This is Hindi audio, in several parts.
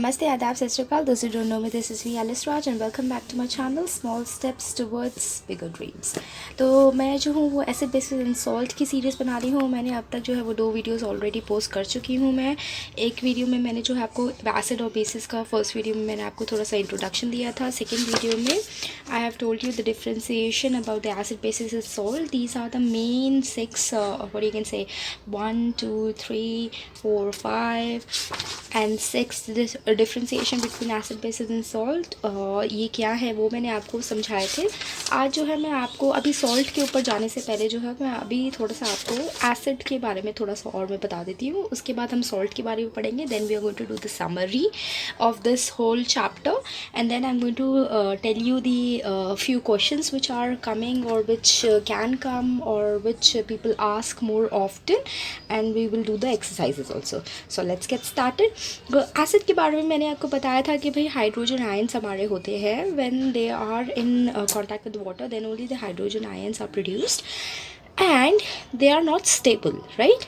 Namaste, Adab, Sat Sri Akal. Those who don't know me, this is me, Alice Raj, and welcome back to my channel, Small Steps Towards Bigger Dreams. तो मैं जो हूँ वो एसिड बेसिस एंड सॉल्ट की सीरीज़ बना रही हूँ. मैंने अब तक जो है वो 2 वीडियोस ऑलरेडी पोस्ट कर चुकी हूँ. मैं एक वीडियो में मैंने जो है आपको एसिड और बेसिस का, फर्स्ट वीडियो में मैंने आपको थोड़ा सा इंट्रोडक्शन दिया था. सेकेंड वीडियो में I have told you the differentiation about the acid basis and salt. These are the main 6 what you can say 1 2 3 4 5 and 6 this differentiation between acid basis and salt. ये क्या है वो मैंने आपको समझाए थे. आज जो है मैं आपको अभी सॉल्ट के ऊपर जाने से पहले जो है मैं अभी थोड़ा सा आपको एसिड के बारे में थोड़ा सा और मैं बता देती हूँ. उसके बाद हम सॉल्ट के बारे में पढ़ेंगे. Then we are going to do the summary of this whole chapter and then I am going to tell you the few questions which are coming or which can come or which people ask more often, and we will do the exercises also. So let's get started. Acid के बारे में मैंने आपको बताया था कि भाई हाइड्रोजन आयंस हमारे होते हैं. When they are in contact with water then only the hydrogen ions are produced and they are not stable, right?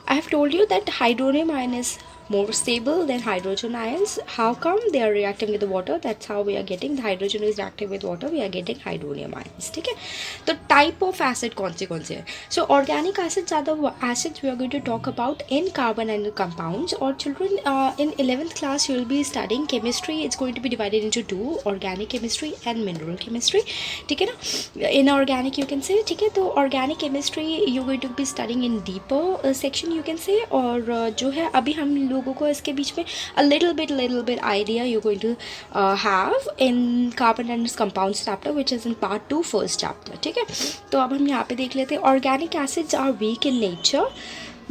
I have told you that hydronium ion is more stable than hydrogen ions. How come? They are reacting with the water. That's how we are getting the hydrogen is reacting with water. We are getting hydronium ions. ठीक है. तो type of acid कौन से हैं? So organic acids are the acids we are going to talk about in carbon and compounds. Or children, in 11th class you will be studying chemistry. It's going to be divided into 2: organic chemistry and mineral chemistry. ठीक है ना. In organic you can say, ठीक है. तो organic chemistry you're going to be studying in deeper section you can say. और जो है अभी हम लोगों को इसके बीच में a little bit idea you're going to have in carbon and compounds chapter which is in part 2 first chapter. ठीक है. तो अब हम यहाँ पे देख लेते हैं. organic acids are weak in nature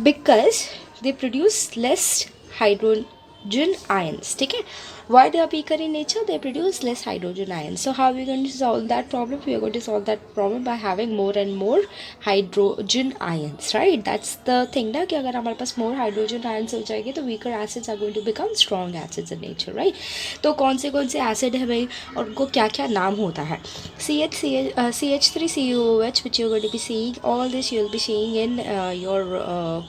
because they produce less hydrogen ions. ठीक है. Why they are weaker in nature? They produce less hydrogen ions. So how are we going to solve that problem? We are going to solve that problem by having more and more hydrogen ions, right? That's the thing ना कि अगर हमारे पास more hydrogen ions हो जाएंगे तो weaker acids are going to become strong acids in nature, right? तो कौन से acid है भाई और उनको क्या क्या नाम होता है? CH3COOH, which you're going to be seeing. All this you'll be seeing in your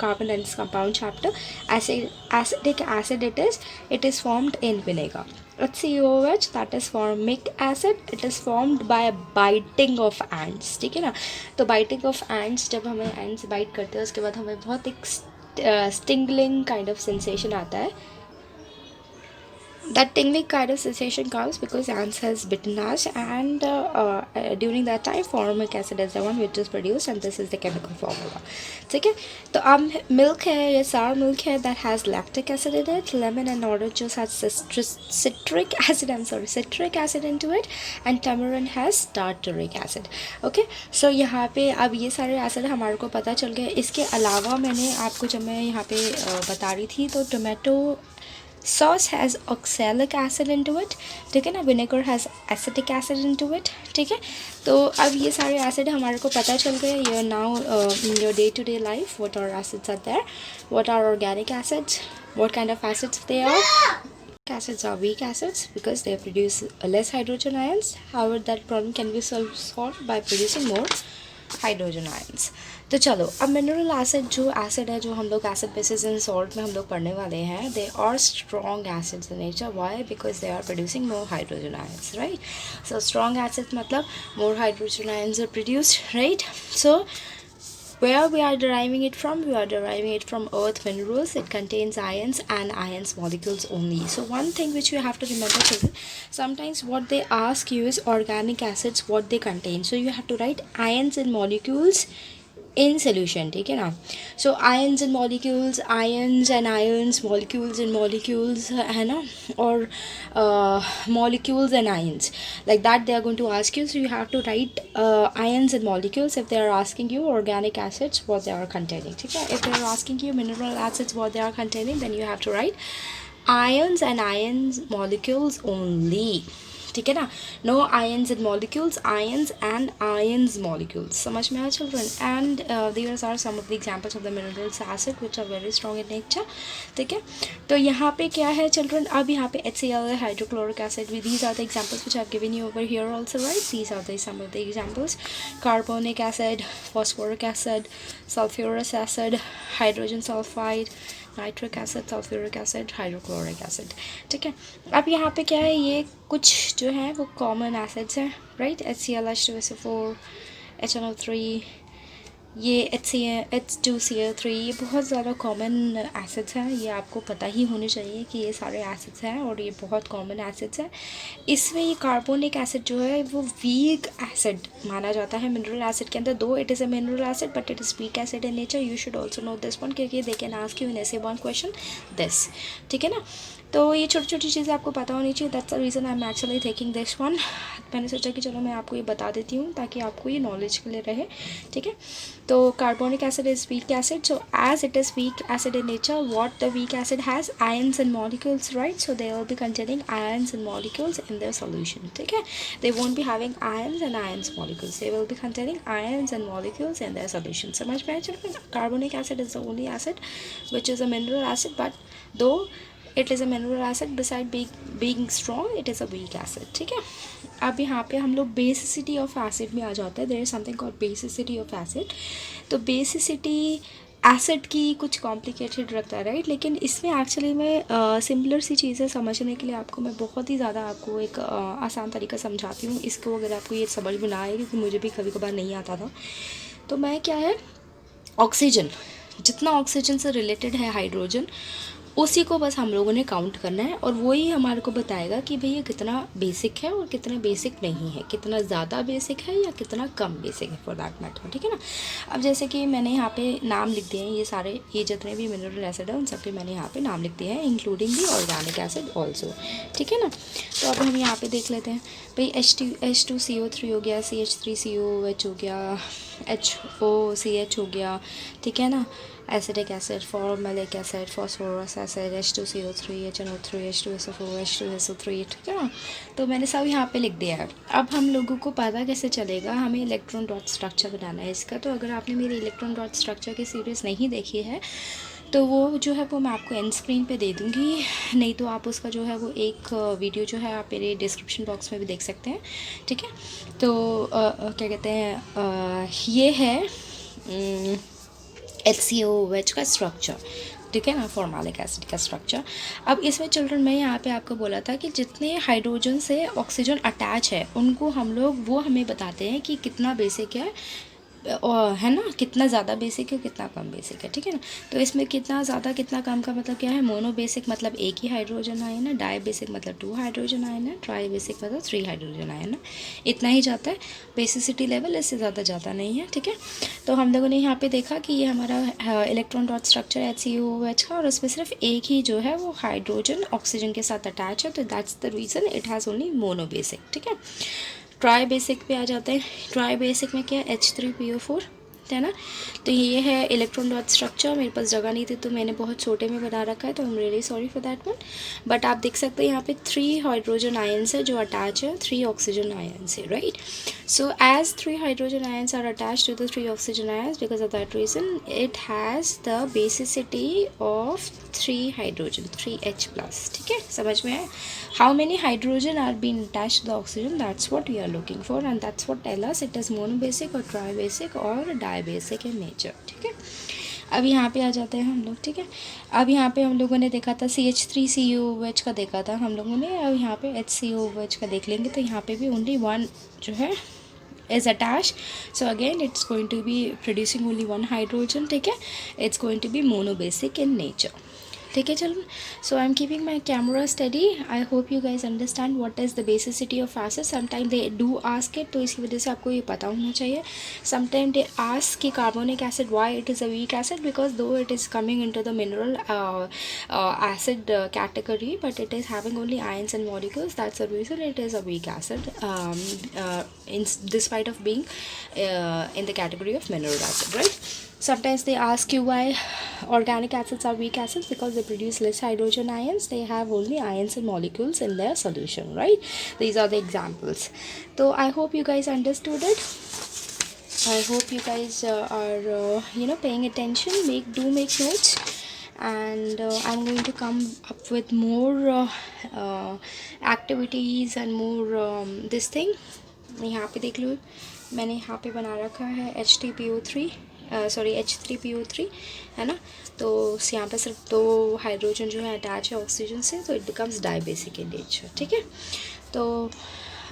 carbon and compound chapter. Acetic acid it is formed in vinegar. HCOOH, that is formic acid. It is formed by biting of ants. ठीक है ना. तो biting of ants, जब हमें ants bite करते हैं उसके बाद हमें बहुत एक stinging kind of sensation आता है. That tingling kind of sensation comes because ants has bitten us, and during that time formic acid is the one which is produced, and this is the chemical formula. ठीक है. तो अब milk है, ये sour milk है that has lactic acid in it. Lemon and orange juice has citric acid into it, and tamarind has tartaric acid. Okay. So यहाँ पे अब ये सारे acid हमारे को पता चल गए. इसके अलावा मैंने आपको जब मैं यहाँ पे बता रही थी तो tomato sauce has oxalic acid into it. ठीक है ना. vinegar has acetic acid into it. ठीक है. तो अब ये सारे acid हमारे को पता चल गए. You are now in your day-to-day life what are acids are there, what are organic acids, what kind of acids they are. Acids are weak acids because they produce less hydrogen ions. However, that problem can be solved by producing more hydrogen ions. तो चलो अब मिनरल एसिड जो एसिड है जो हम लोग एसिड बेसिस एंड सॉल्ट में हम लोग पढ़ने वाले हैं, they are strong acids in nature. Why? Because they are producing more hydrogen ions, right. So strong acids मतलब more hydrogen ions are produced, right. So where we are deriving it from? We are deriving it from earth minerals. It contains ions and ions molecules only. So one thing which you have to remember, children, sometimes what they ask you is organic acids, what they contain. So you have to write ions and molecules in solution. ठीक है ना. So ions and molecules, ions and ions, molecules and molecules, है ना. और molecules and ions, like that they are going to ask you. So you have to write ions and molecules if they are asking you organic acids what they are containing. ठीक है. If they are asking you mineral acids what they are containing, then you have to write ions and ions molecules only. ठीक है ना. No ions and molecules, ions and ions molecules. समझ में आया children. And these are some of the examples of the minerals acid which are very strong in nature. ठीक है. तो यहाँ पे क्या है चिल्ड्रन, अब यहाँ पे HCl है, hydrochloric acid. These are the examples which I have given you over here also, right. These are the some of the examples. Carbonic acid, phosphoric acid, sulphurous acid, hydrogen sulphide, nitric acid, sulphuric acid, hydrochloric acid. ठीक है, अब यहाँ पे क्या है, ये कुछ जो है वो कॉमन एसिड्स हैं, राइट। HCl, H2SO4, HNO3, ये H2Cl3, ये बहुत ज़्यादा कॉमन एसिड्स हैं। ये आपको पता ही होने चाहिए कि ये सारे एसिड्स हैं और ये बहुत कॉमन एसिड्स हैं। इसमें ये कार्बोनिक एसिड जो है वो वीक एसिड माना जाता है मिनरल एसिड के अंदर। Though it is a mineral acid but it is weak acid in nature. You should also know this one, क्योंकि they can ask you in ऐसे वन क्वेश्चन दिस। ठीक है ना, तो ये छोटी छोटी चीज़ें आपको पता होनी चाहिए। That's the reason I am actually taking this one. मैंने सोचा कि चलो मैं आपको ये बता देती हूँ ताकि आपको ये नॉलेज के लिए रहे। ठीक है, तो carbonic acid is weak acid, so as it is weak acid in nature, what the weak acid has, ions and molecules, right? So they will be containing ions and molecules in their solution. ठीक है, they won't be having ions and ions molecules, they will be containing ions and molecules in their solution. समझ में आया? चलो, carbonic acid is the only acid which is a mineral acid, but though it is a mineral acid, beside being strong, it is a weak acid. ठीक है, अब यहाँ पे हम लोग बेसिसिटी ऑफ एसिड में आ जाते हैं। There is something called basicity of acid. तो बेसिसिटी एसिड की कुछ कॉम्प्लिकेटेड रखता है, राइट, लेकिन इसमें एक्चुअली मैं सिंपलर सी चीज़ें समझने के लिए आपको मैं बहुत ही ज़्यादा आपको एक आसान तरीका समझाती हूँ। इसको अगर आपको ये समझ में ना आए, क्योंकि मुझे भी कभी कभार नहीं आता था, तो मैं क्या है, ऑक्सीजन, जितना ऑक्सीजन से रिलेटेड है हाइड्रोजन, उसी को बस हम लोगों ने काउंट करना है और वही हमारे को बताएगा कि भई ये कितना बेसिक है और कितना बेसिक नहीं है, कितना ज़्यादा बेसिक है या कितना कम बेसिक है फॉर दैट मैटर। ठीक है ना, अब जैसे कि मैंने यहाँ पे नाम लिख दिए हैं, ये सारे, ये जितने भी मिनरल एसिड है उन सब के मैंने यहाँ पे नाम लिख दिए हैं, including the organic acid also. ठीक है ना, तो अब हम यहाँ पे देख लेते हैं भाई H2CO3 हो गया, CH3COOH हो गया, HOCH हो गया। ठीक है ना, acidic acid, formalic acid, phosphorus acid, H2CO3, HNO3, H2SO4, H2SO3। ठीक है ना, तो मैंने सब यहाँ पे लिख दिया है। अब हम लोगों को पता कैसे चलेगा, हमें इलेक्ट्रॉन डॉट स्ट्रक्चर बनाना है इसका। तो अगर आपने मेरी इलेक्ट्रॉन डॉट स्ट्रक्चर की सीरीज़ नहीं देखी है तो वो जो है वो मैं आपको एंड स्क्रीन पे दे दूँगी, नहीं तो आप उसका जो है वो एक वीडियो जो है आप मेरे डिस्क्रिप्शन बॉक्स में भी देख सकते हैं। ठीक है, तो क्या कहते हैं, ये है HCOOH का स्ट्रक्चर। ठीक है ना, फॉर्मेलिक एसिड का स्ट्रक्चर। अब इसमें चिल्ड्रन, मैं यहाँ पे आपको बोला था कि जितने हाइड्रोजन से ऑक्सीजन अटैच है उनको हम लोग, वो हमें बताते हैं कि कितना बेसिक है ना, कितना ज़्यादा बेसिक है, कितना कम बेसिक है। ठीक है ना, तो इसमें कितना ज़्यादा कितना कम का मतलब क्या है, मोनो बेसिक मतलब एक ही हाइड्रोजन आयन है, डाई बेसिक मतलब 2 हाइड्रोजन आयन है, ट्राई बेसिक मतलब 3 हाइड्रोजन आयन है। इतना ही जाता है बेसिसिटी लेवल, इससे ज़्यादा जाता नहीं है। ठीक है, तो हम लोगों ने यहाँ पे देखा कि ये हमारा इलेक्ट्रॉन डॉट स्ट्रक्चर HCOOH का, और उसमें सिर्फ एक ही जो है वो हाइड्रोजन ऑक्सीजन के साथ अटैच है, तो that's the reason it has only mono basic. ठीक है, ट्राई बेसिक पे आ जाते हैं। ट्राई बेसिक में क्या है, H3PO4 है ना, तो ये है इलेक्ट्रॉन डॉट स्ट्रक्चर। मेरे पास जगह नहीं थी तो मैंने बहुत छोटे में बना रखा है, तो I am really sorry for that one. But आप देख सकते हैं यहाँ पे 3 हाइड्रोजन आयंस है जो अटैच है 3 ऑक्सीजन आयंस से, right. So as 3 hydrogen ions are attach to the 3 oxygen ions, because of that reason it has the basicity of 3 hydrogen, 3H+। ठीक है, समझ में आया? How many hydrogen are been attach to the oxygen, that's what we are looking for, and that's what tell us it is mono basic और ट्राई बेसिक और डाई बेसिक इन नेचर। ठीक है, अब यहाँ पे आ जाते हैं हम लोग। ठीक है, अब यहाँ पे हम लोगों ने देखा था CH3COOH का देखा था हम लोगों ने, अब यहाँ पे HCOOH का देख लेंगे। तो यहाँ पे भी ओनली वन जो है is attached, so again it's going to be producing only one hydrogen. ठीक है, it's going to be monobasic in nature. ठीक है, चलो, so I am keeping my camera study. I hope you guys understand what is the basicity of acid. Sometime they do ask it, तो इसकी वजह से आपको ये पता होना चाहिए। समटाइम दे आस्क कि carbonic acid why it is a weak acid, because though it is coming into the mineral acid category, but it is having only ions and molecules, that's the reason it is a weak acid in despite of being in the category of mineral acid, right? Sometimes they ask you why organic acids are weak acids, because they produce less hydrogen ions, they have only ions and molecules in their solution, right? These are the examples. So I hope you guys understood it. I hope you guys are paying attention. Make notes, and I'm going to come up with more activities and more this thing. यहाँ पे देख लो, मैंने यहाँ पे बना रखा है HTPO3 सॉरी H3PO3 है ना। तो यहाँ पर सिर्फ 2 हाइड्रोजन जो है अटैच है ऑक्सीजन से, तो it becomes dibasic in nature, ठीक है। तो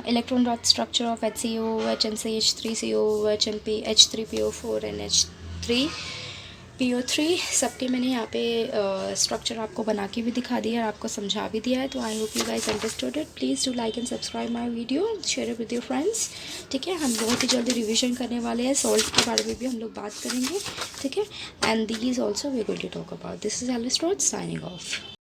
electron dot structure of HCO, HNC, H3CO, HNP, H3PO4 and H3PO3 सबके मैंने यहाँ पे स्ट्रक्चर आपको बना के भी दिखा दिया है और आपको समझा भी दिया है। तो आई hope you guys understood it. Please do like and subscribe my video, share it with your friends, ठीक है। हम बहुत ही जल्दी रिविजन करने वाले हैं, सॉल्ट के बारे में भी हम लोग बात करेंगे, ठीक है। And these also we going to talk about. This is Ellis Rod signing of.